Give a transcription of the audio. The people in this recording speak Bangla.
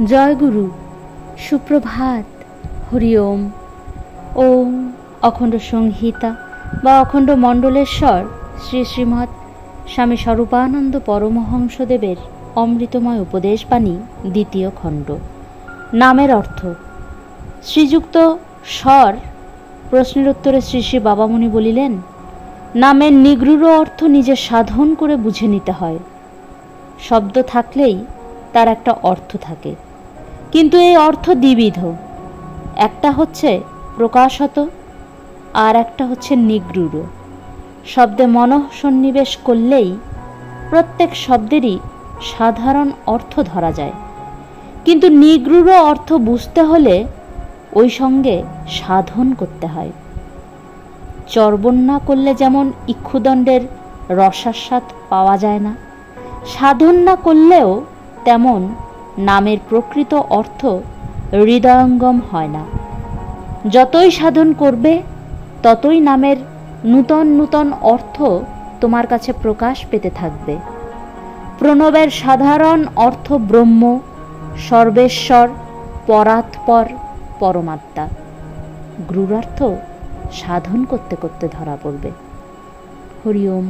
জয় গুরু, সুপ্রভাত, হরি ওম। ওম অখণ্ড সংহিতা বা অখণ্ড মণ্ডলেশ্বর শ্রী শ্রীমৎ স্বামী স্বরূপানন্দ পরমহংসদেবের অমৃতময় উপদেশবাণী, দ্বিতীয় খণ্ড। নামের অর্থ। শ্রীযুক্ত স্বর প্রশ্নের উত্তরে শ্রী শ্রী বাবামুনি বলিলেন, নামের নিগূঢ় অর্থ নিজে সাধন করে বুঝে নিতে হয়। শব্দ থাকলেই তার একটা অর্থ থাকে, কিন্তু এই অর্থ দ্বিবিধ। একটা হচ্ছে প্রকাশত, আর একটা হচ্ছে নিগূঢ়। শব্দে মনঃসন্নিবেশ করলেই প্রত্যেক শব্দেরই সাধারণ অর্থ ধরা যায়, কিন্তু নিগূঢ় অর্থ বুঝতে হলে ওই সঙ্গে সাধন করতে হয়। চর্বণ না করলে যেমন ইক্ষুদণ্ডের রসাস্বাদ পাওয়া যায় না, সাধন না করলেও তেমন নামের প্রকৃত অর্থ হৃদয়ঙ্গম হয় না। যতই সাধন করবে ততই নামের নূতন নূতন অর্থ তোমার কাছে প্রকাশ পেতে থাকবে। প্রণবের সাধারণ অর্থ ব্রহ্ম, সর্বেশ্বর, পরাৎপর, পরমাত্মা। গূঢ়ার্থ সাধন করতে করতে ধরা পড়বে। হরি ওম।